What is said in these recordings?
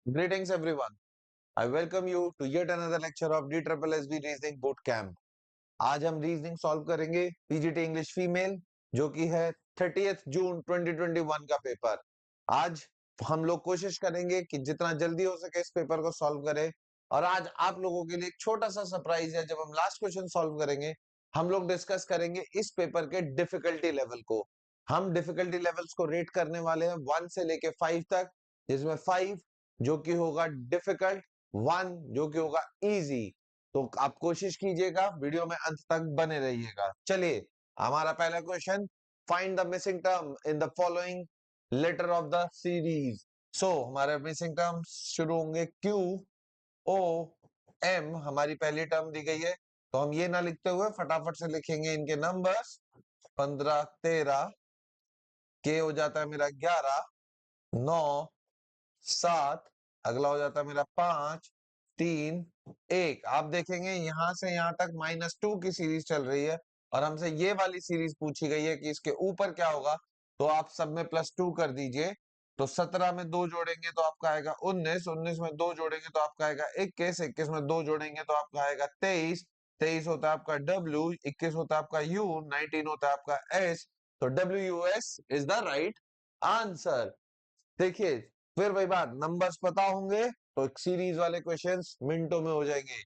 Greetings everyone. I welcome you to yet another lecture of DSSB Reasoning Boot Camp. आज हम reasoning solve करेंगे PGT English female जो कि है 30 जून 2021 का पेपर। आज हम लोग कोशिश करेंगे कि जितना जल्दी हो सके इस पेपर को सॉल्व करें। और आज आप लोगों के लिए एक छोटा सा सरप्राइज है। जब हम लास्ट क्वेश्चन सॉल्व करेंगे हम लोग डिस्कस करेंगे इस पेपर के डिफिकल्टी लेवल को। हम डिफिकल्टी लेवल्स को रेट करने वाले हैं 1 से लेके 5 तक, जिसमें 5 जो कि होगा डिफिकल्ट, 1 जो कि होगा इजी। तो आप कोशिश कीजिएगा, वीडियो में अंत तक बने रहिएगा। चलिए हमारा पहला question, find the missing term in the following letter of the series. So हमारे मिसिंग टर्म शुरू होंगे क्यू ओ एम। हमारी पहली टर्म दी गई है तो हम ये ना लिखते हुए फटाफट से लिखेंगे इनके नंबर्स। 15 13, के हो जाता है मेरा 11, 9 7, अगला हो जाता है मेरा 5 3 1। आप देखेंगे यहां से यहां तक -2 की सीरीज चल रही है और हमसे ये वाली सीरीज पूछी गई है कि इसके ऊपर क्या होगा। तो आप सब में +2 कर दीजिए। तो 17 में 2 जोड़ेंगे तो आपका आएगा 19, 19 में 2 जोड़ेंगे तो आपका आएगा 21, 21 में 2 जोड़ेंगे तो आपका आएगा 23, 23 होता है आपका W, 21 होता है आपका U, 19 होता है आपका S। तो WUS is the right answer. देखिए फिर वही बात, नंबर्स पता होंगे तो सीरीज वाले क्वेश्चंस मिनटों में हो जाएंगे।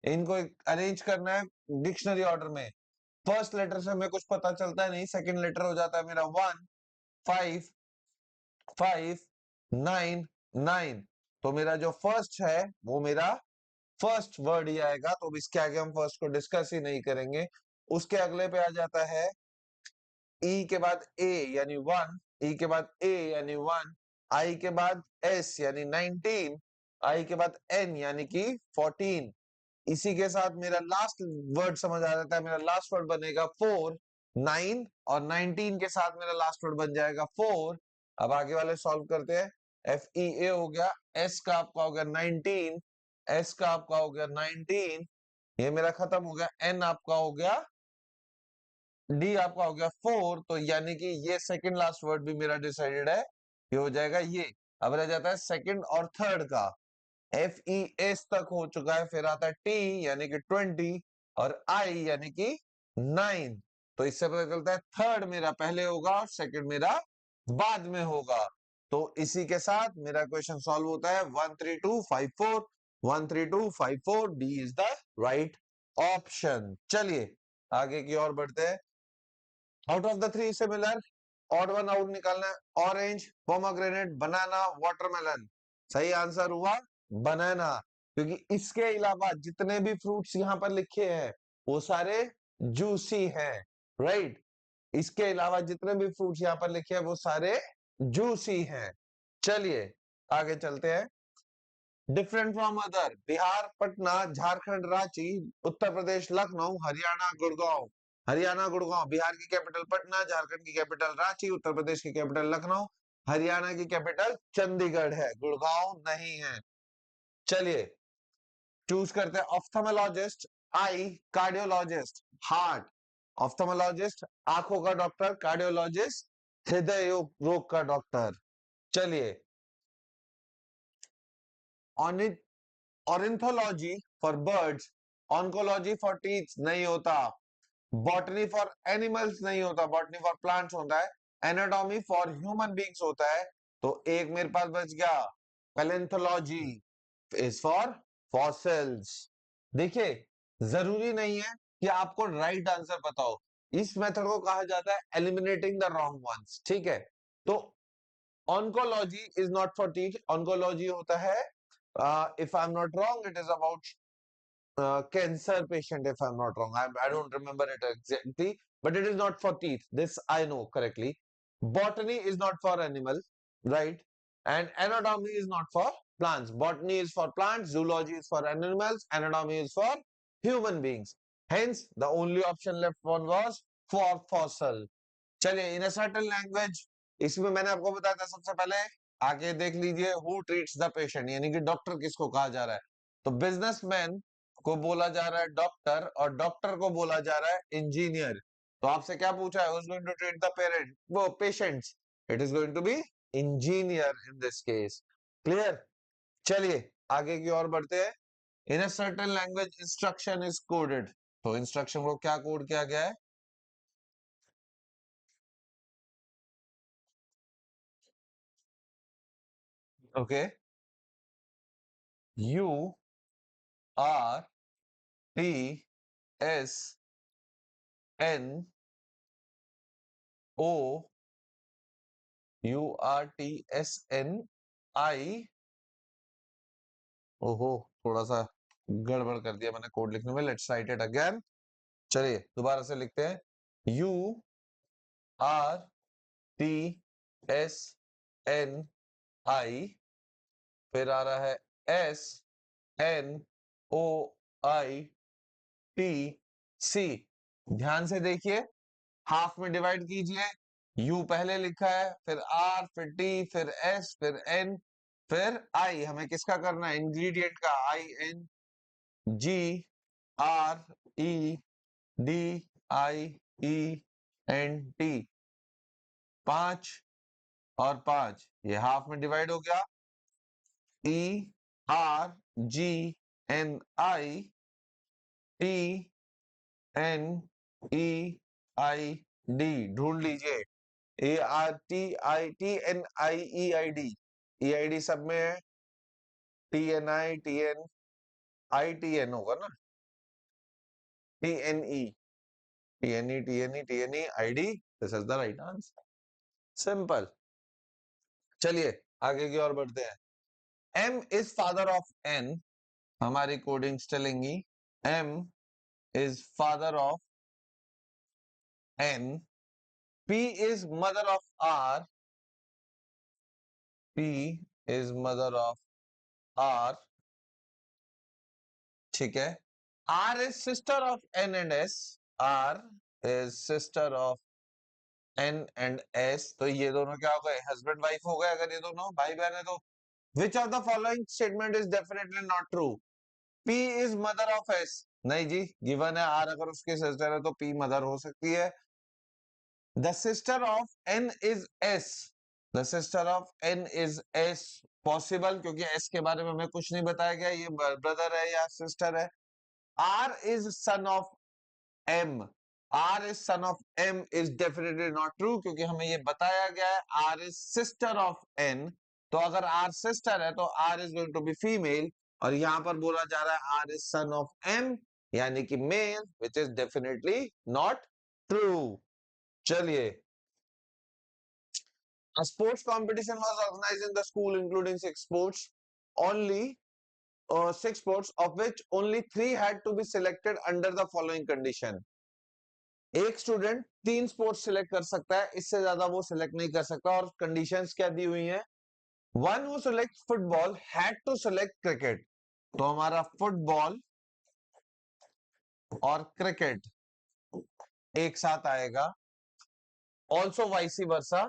इनको अरेंज करना है डिक्शनरी ऑर्डर में। फर्स्ट लेटर से हमें कुछ पता चलता है नहीं, सेकंड लेटर हो जाता है मेरा 1 5 5 9 9। तो मेरा जो फर्स्ट है वो मेरा फर्स्ट वर्ड ही आएगा, तो इसके आगे हम फर्स्ट को डिस्कस ही नहीं करेंगे। उसके अगले पे आ जाता है ई के बाद ए यानी 1, ई के बाद ए यानी 1, आई के बाद एस यानी 19, आई के बाद एन यानी कि 14। इसी के साथ मेरा लास्ट वर्ड समझ आ जाता है, मेरा लास्ट वर्ड बनेगा 4 9, और 19 के साथ मेरा लास्ट वर्ड बन जाएगा 4। अब आगे वाले सॉल्व करते हैं। एफ ई ए हो गया, एस का आपका हो गया 19, एस का आपका हो गया 19, ये मेरा खत्म हो गया। एन आपका हो गया, डी आपका हो गया 4। तो यानी कि ये सेकंड लास्ट वर्ड भी मेरा डिसाइडेड है, ये हो जाएगा ये। अब रह जाता है सेकंड और थर्ड का। एफ ई एस तक हो चुका है, फिर आता है टी यानी कि 20 और आई यानी कि 9। तो इससे पता चलता है थर्ड मेरा पहले होगा और सेकंड मेरा बाद में होगा। तो इसी के साथ मेरा क्वेश्चन सॉल्व होता है 13254, 13254, D is the right option. चलिए आगे की ओर बढ़ते हैं। Out of the three similar, odd one out निकालना है। ऑरेंज, पोमोग्रेनेट, बनाना, वाटरमेलन। सही आंसर हुआ बनाना, क्योंकि इसके अलावा जितने भी फ्रूट्स यहाँ पर लिखे हैं वो सारे जूसी हैं, राइट। इसके अलावा जितने भी फ्रूट्स यहाँ पर लिखे हैं वो सारे जूसी हैं। चलिए आगे चलते हैं। Different from other, Bihar Patna, Jharkhand Ranchi, Uttar Pradesh Lucknow, Haryana Gurgaon. Haryana Gurgaon, Bihar की कैपिटल पटना, झारखंड की कैपिटल रांची, उत्तर प्रदेश की कैपिटल लखनऊ, हरियाणा की कैपिटल चंडीगढ़ है, गुड़गांव नहीं है। चलिए चूज करते हैं। ऑप्थेमोलॉजिस्ट आई, कार्डियोलॉजिस्ट हार्ट। ऑप्थेमोलॉजिस्ट आंखों का डॉक्टर, कार्डियोलॉजिस्ट हृदय रोग का डॉक्टर। चलिए ornithology for birds, oncology for teeth नहीं होता, बॉटनी फॉर एनिमल्स नहीं होता, बॉटनी फॉर प्लांट्स होता है, एनाटॉमी फॉर ह्यूमन बींग्स होता है। तो एक मेरे पास बच गया, पैलेंथोलॉजी इज फॉर फॉसिल्स। देखिए जरूरी नहीं है कि आपको राइट आंसर पता हो, इस मेथड को कहा जाता है एलिमिनेटिंग द रॉन्ग वंस, ठीक है। तो oncology is not for teeth, oncology होता है, if I'm not wrong, it is about cancer patient. If I'm not wrong, I don't remember it exactly, but it is not for teeth. This I know correctly. Botany is not for animal, right? And anatomy is not for plants. Botany is for plants, zoology is for animals, anatomy is for human beings. Hence, the only option left one was for fossil. चलिए in certain language, इसमें मैंने आपको बताया था सबसे पहले। आगे देख लीजिए, हु ट्रीट्स द पेशेंट, यानी कि डॉक्टर किसको कहा जा रहा है। तो बिजनेसमैन को बोला जा रहा है डॉक्टर, और डॉक्टर को बोला जा रहा है इंजीनियर। तो आपसे क्या पूछा है, who is going to treat the parent, वो patients, it is going to be engineer in this case. Clear. चलिए आगे की ओर बढ़ते हैं। In a certain language instruction is coded, तो इंस्ट्रक्शन को क्या कोड किया गया है? Okay, U R T S N O U R T S N I, ओहो थोड़ा सा गड़बड़ कर दिया मैंने कोड लिखने में, लेट्स राइट इट अगेन। चलिए दोबारा से लिखते हैं, U R T S N I, फिर आ रहा है S N O I T C. ध्यान से देखिए, हाफ में डिवाइड कीजिए, यू पहले लिखा है, फिर आर, फिर टी, फिर एस, फिर एन, फिर आई। हमें किसका करना है? इंग्रेडिएंट का, I N G R E D I E N T. 5 और 5 ये हाफ में डिवाइड हो गया, E R G N I T N E I D. ढूंढ लीजिए, A R T I T N I E I D, E I D सब में है, T N I T N I T N होगा ना, T N E T N E T N E T N E I D, this is the right answer, simple. चलिए आगे की ओर बढ़ते हैं। M is father of N, हमारी codings चलेंगी, M is father of N, P is mother of R, P is mother of R, ठीक है। R is sister of N and S, R is sister of N and S, तो ये दोनों क्या हो गए? हस्बैंड वाइफ हो गए अगर ये दोनों भाई बहन है तो। विच of the following statement is definitely not true? P is mother of S, नहीं जी, गिवन है आर अगर उसकी सिस्टर है तो पी मदर हो सकती है। The sister of N is S, the sister of N is S possible, क्योंकि एस के बारे में हमें कुछ नहीं बताया गया, ये ब्रदर है या सिस्टर है। R is son of M, R is son of M is definitely not true, क्योंकि हमें ये बताया गया है R is sister of N, तो अगर आर सिस्टर है तो R is going to be female, और यहां पर बोला जा रहा है R is son of M यानी कि male, which is definitely not true. चलिए, a sports competition was organized in the school including 6 sports, only 6 sports of which only 3 had to be selected under the following condition। एक student 3 sports select कर सकता है, इससे ज्यादा वो select नहीं कर सकता, और कंडीशंस क्या दी हुई हैं? One who select football had to select cricket, तो हमारा फुटबॉल और क्रिकेट एक साथ आएगा। Also vice versa,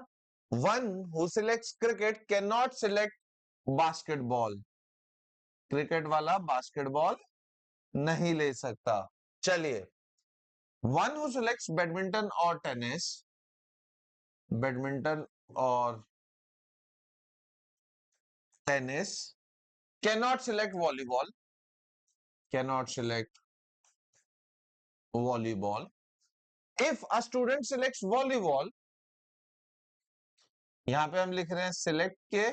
one who selects cricket can not select basketball, cricket वाला बास्केटबॉल नहीं ले सकता। चलिए, वन हु सिलेक्ट्स बैडमिंटन और टेनिस, बैडमिंटन और tennis can not select volleyball, can not select volleyball. If a student selects volleyball, यहां पे हम लिख रहे हैं सिलेक्ट के,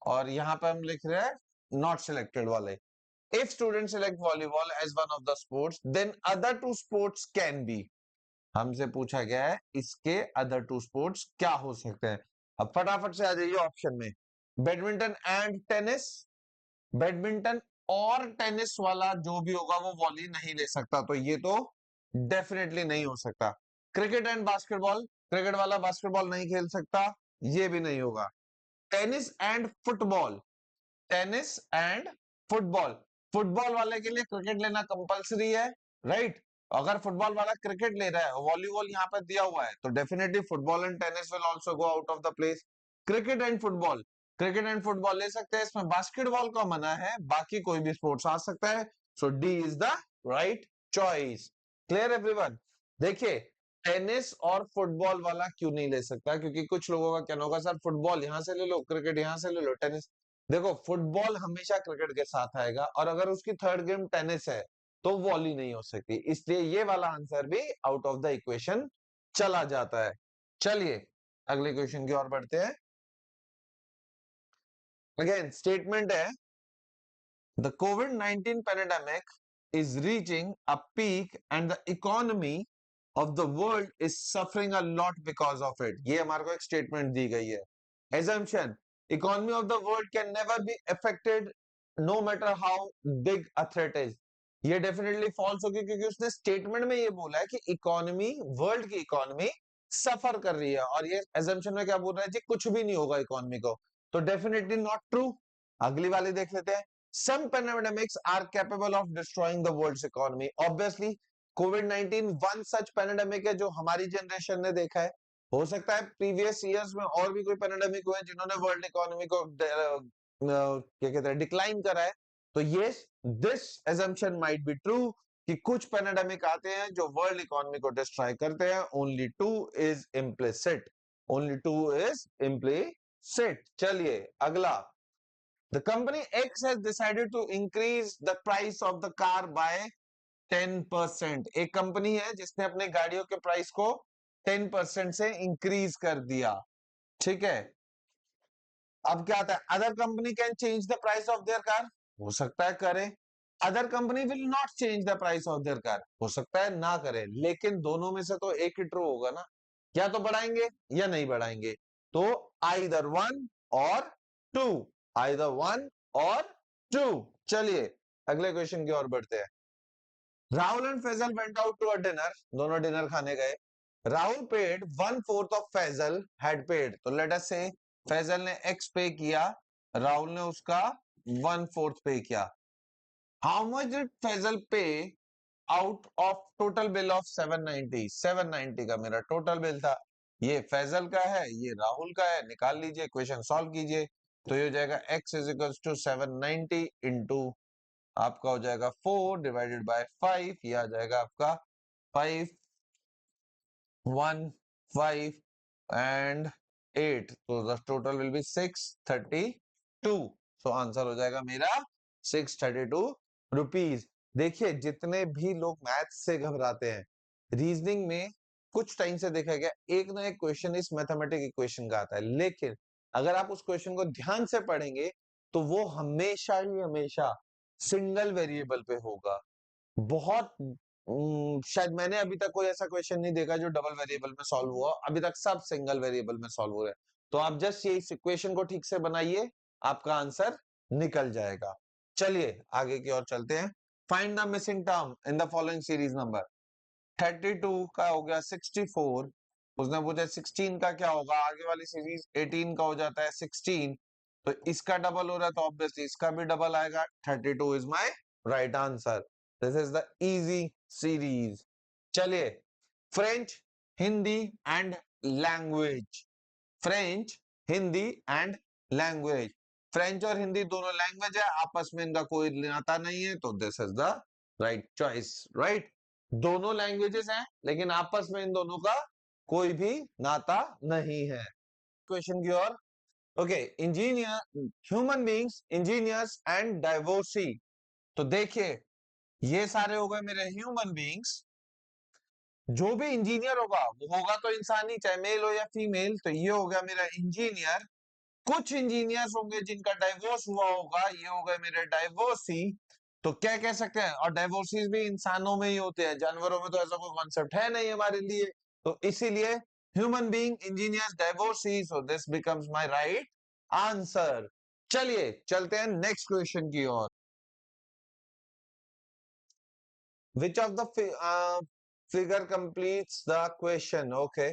और यहां पे हम लिख रहे हैं नॉट सिलेक्टेड वाले। If student select volleyball as one of the sports then other 2 sports can be, हमसे पूछा गया है इसके अदर 2 स्पोर्ट्स क्या हो सकते हैं। अब फटाफट से आ जाइए ऑप्शन में, बैडमिंटन एंड टेनिस, बैडमिंटन और टेनिस वाला जो भी होगा वो वॉली नहीं ले सकता, तो ये तो डेफिनेटली नहीं हो सकता। क्रिकेट एंड बास्केटबॉल, क्रिकेट वाला बास्केटबॉल नहीं खेल सकता, ये भी नहीं होगा। Tennis and football, tennis and football, football वाले के लिए क्रिकेट लेना कंपलसरी है, राइट? अगर फुटबॉल वाला क्रिकेट ले रहा है, वॉलीबॉल यहाँ पर दिया हुआ है, तो definitely football and tennis will also go out of the place. Cricket and football, cricket and football ले सकते हैं, इसमें बास्केटबॉल का मना है, बाकी कोई भी स्पोर्ट्स आ सकता है, so D is the right choice. Clear everyone? देखिए, टेनिस और फुटबॉल वाला क्यों नहीं ले सकता, क्योंकि कुछ लोगों का कहना होगा सर फुटबॉल यहां से ले लो, क्रिकेट यहां से ले लो, टेनिस, देखो फुटबॉल हमेशा क्रिकेट के साथ आएगा, और अगर उसकी थर्ड गेम टेनिस है तो वॉली नहीं हो सकती, इसलिए ये वाला आंसर भी आउट ऑफ द इक्वेशन चला जाता है। चलिए अगले क्वेश्चन की ओर बढ़ते हैं। अगेन स्टेटमेंट है, the COVID-19 pandemic is reaching a peak and the economy of the world is suffering a lot because of it. ये हमारे को एक स्टेटमेंट दी गई है। Assumption, economy of the world can never be affected no matter how big a threat is. ये definitely false होगी, क्योंकि उसने स्टेटमेंट में ये बोला है कि इकोनॉमी, वर्ल्ड की इकोनॉमी सफर कर रही है, और ये assumption में क्या बोल रहा है जी, कुछ भी नहीं होगा इकोनॉमी को, तो डेफिनेटली नॉट ट्रू। अगली वाली देख लेते हैं। Some pandemics are capable of destroying the world's economy. Obviously, COVID-19 one such pandemic है जो हमारी जनरेशन ने देखा है। हो सकता है प्रीवियस ईयर्स में और भी कोई पैंडेमिक हुए जिन्होंने वर्ल्ड इकोनॉमी को क्या कहते हैं, डिक्लाइन करा है। तो yes, this assumption might be true कि कुछ पैंडेमिक आते हैं जो वर्ल्ड इकोनॉमी को डिस्ट्रॉय करते हैं। Only two is implicit, only two is implicit. चलिए अगला, the company X has decided to increase the price of the car by 10%। एक कंपनी है जिसने अपने गाड़ियों के प्राइस को 10% से इंक्रीज कर दिया। ठीक है, अब क्या आता है, other company can change the price of their car, हो सकता है करे। Other company will not change the price of their car, हो सकता है ना करे। लेकिन दोनों में से तो एक ही ट्रू होगा ना, या तो बढ़ाएंगे या नहीं बढ़ाएंगे। तो either one or two, either one or two. चलिए अगले क्वेश्चन की ओर बढ़ते हैं। Rahul and Faizal went out to a dinner, दोनों डिनर खाने गए। Rahul paid 1/4 of Faizal had paid, तो लेट अस से फैजल ने एक्स पे किया, राहुल ने उसका 1/4 पे किया। हाउ मच डिड फैजल पे out of total bill of 790? 790 का मेरा टोटल बिल था, ये फैजल का है, ये राहुल का है, निकाल लीजिए, क्वेश्चन सॉल्व कीजिए। तो ये हो जाएगा x is equal to 790 into आपका हो जाएगा 4 डिवाइडेड बाय 5, ये आ जाएगा आपका 5 1 5 एंड 8, तो the total will be 632। So answer हो जाएगा मेरा 632 रुपीज। देखिए जितने भी लोग मैथ्स से घबराते हैं, रीजनिंग में कुछ टाइम से देखा गया एक ना एक क्वेश्चन इस मैथमेटिक इक्वेशन का आता है, लेकिन अगर आप उस क्वेश्चन को ध्यान से पढ़ेंगे तो वो हमेशा ही हमेशा सिंगल वेरिएबल पे होगा। बहुत शायद मैंने अभी तक कोई ऐसा क्वेश्चन नहीं देखा जो डबल वेरिएबल में सॉल्व हुआ, अभी तक सब सिंगल वेरिएबल में सॉल्व हो रहे हैं। तो आप जस्ट ये इस इक्वेशन को ठीक से बनाइए, आपका आंसर निकल जाएगा। चलिए आगे की ओर चलते हैं। Find the missing term in the following series number. 32 का हो गया 64, उसने पूछा 16 का क्या होगा, आगे वाली सीरीज 18 का हो जाता है 16, तो इसका डबल हो रहा है तो ऑब्वियसली इसका भी डबल आएगा। 32 is my right answer. This is the easy series. चलिए French, Hindi and language. French, Hindi and language. French और हिंदी दोनों लैंग्वेज है, आपस में इनका कोई नाता नहीं है, तो this is the right choice. Right, दोनों लैंग्वेजेस हैं लेकिन आपस में इन दोनों का कोई भी नाता नहीं है। क्वेश्चन की ओर। Okay, engineer, human beings, engineers and divorcee. तो देखिए ये सारे हो गए मेरे ह्यूमन बींग्स, जो भी इंजीनियर होगा वो होगा तो इंसान ही, चाहे मेल हो या फीमेल, तो ये हो गया मेरा इंजीनियर। कुछ इंजीनियर्स होंगे जिनका डाइवोर्स हुआ होगा, ये हो गए मेरे डाइवोर्सी। तो क्या कह सकते हैं, और डाइवोर्सीज भी इंसानों में ही होते हैं, जानवरों में तो ऐसा कोई कॉन्सेप्ट है नहीं हमारे लिए, तो इसीलिए human being, engineers, divorcee, so this becomes my right answer. चलिए चलते हैं नेक्स्ट क्वेश्चन की ओर। Which of the figure completes the question? Okay,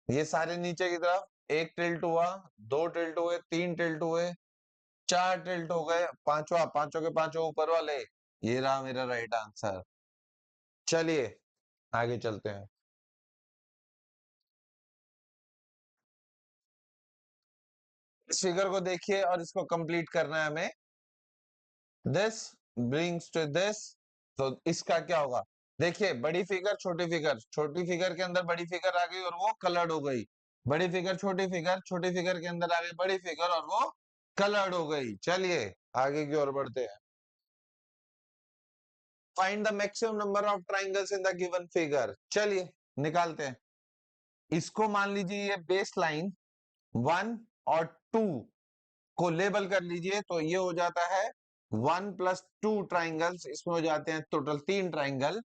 ये सारे नीचे की तरफ, एक टिल्ट हुआ, दो टिल्ट हुए, तीन टिल्ट हुए, चार टिल्ट हो गए, पांचवा, पांचों के पांचों ऊपर वाले, ये रहा मेरा राइट आंसर। चलिए आगे चलते हैं। इस फिगर को देखिए और इसको कंप्लीट करना है हमें। दिस ब्रिंग्स टू दिस, तो इसका क्या होगा? देखिए बड़ी फिगर, छोटी फिगर, छोटी फिगर के अंदर बड़ी फिगर आ गई और वो कलर्ड हो गई, बड़ी फिगर, छोटी फिगर, छोटी फिगर के अंदर आ गई बड़ी फिगर और वो कलर्ड हो गई। चलिए आगे की ओर बढ़ते हैं। Find the maximum number of triangles in the given figure. चलिए निकालते हैं। इसको मान लीजिए ये बेस लाइन 1 और 2 को लेबल कर लीजिए, तो ये हो जाता है 1 + 2 ट्राइंगल्स, इसमें हो जाते हैं टोटल 3 ट्राइंगल।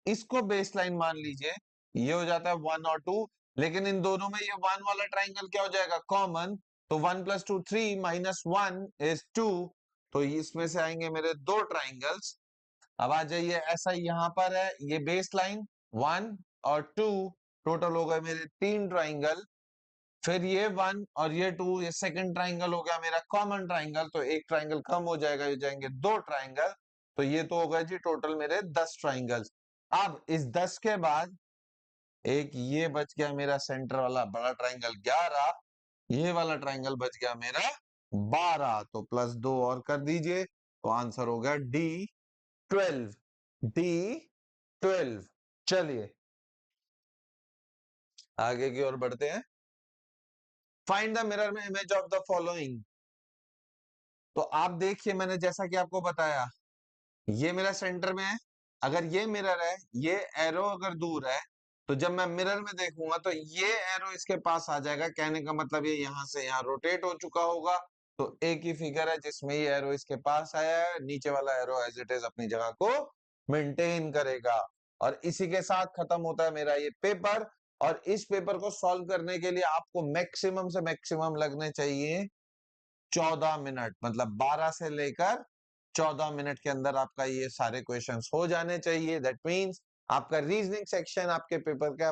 इसको बेस लाइन मान लीजिए, ये हो जाता है 1 और 2, लेकिन इन दोनों में ये 1 वाला ट्राइंगल क्या हो जाएगा, कॉमन। तो 1 + 2 3 -1 इज 2। तो इसमें से आएंगे मेरे दो ट्राइंगल्स। अब आ जाइए, ऐसा यहाँ पर है, ये बेस लाइन 1 और 2, टोटल हो गए मेरे 3 ट्राइंगल। फिर ये 1 और ये 2, ये सेकंड ट्राइंगल हो गया मेरा कॉमन ट्राइंगल, तो एक ट्राइंगल कम हो जाएगा, ये जाएंगे दो ट्राइंगल। तो ये तो हो गए जी टोटल मेरे 10 ट्राइंगल्स। अब इस 10 के बाद एक ये बच गया मेरा सेंटर वाला बड़ा ट्राइंगल 11, ये वाला ट्राइंगल बच गया मेरा 12, तो +2 और कर दीजिए, तो आंसर हो गया D12। D12। चलिए आगे की ओर बढ़ते हैं। फाइंड द मिरर में इमेज ऑफ द फॉलोइंग। तो आप देखिए, मैंने जैसा कि आपको बताया, ये मेरा सेंटर में है। अगर ये मिरर है, ये एरो अगर दूर है, तो जब मैं मिरर में देखूंगा तो ये एरो इसके पास आ जाएगा। कहने का मतलब ये यहां से यहां रोटेट हो चुका होगा। तो एक ही फिगर है जिसमें ये एरो इसके पास आया है, नीचे वाला एरो एज इट इज अपनी जगह को मेंटेन करेगा। और इसी के साथ खत्म होता है मेरा ये पेपर। और इस पेपर को सॉल्व करने के लिए आपको मैक्सिमम से मैक्सिमम लगने चाहिए 14 मिनट, मतलब 12 से लेकर 14 मिनट के अंदर आपका ये सारे क्वेश्चंस हो जाने चाहिए। दैट मींस आपका रीजनिंग सेक्शन आपके पेपर का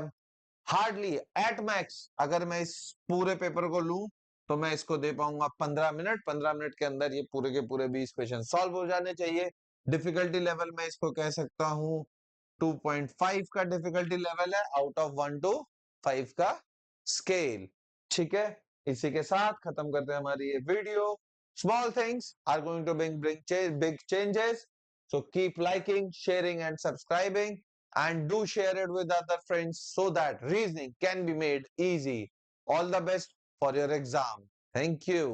हार्डली एट मैक्स, अगर मैं इस पूरे पेपर को लूं तो मैं इसको दे पाऊंगा 15 मिनट। 15 मिनट के अंदर ये पूरे के पूरे 20 क्वेश्चन सॉल्व हो जाने चाहिए। डिफिकल्टी लेवल में इसको कह सकता हूं 2.5 का डिफिकल्टी लेवल है, आउट ऑफ 1 to 5 का स्केल। ठीक है, इसी के साथ खत्म करते हैं हमारी ये video. Small things are going to bring big changes, so keep liking, sharing and subscribing, and do share it with other friends so that reasoning can be made easy. All the best for your exam. Thank you.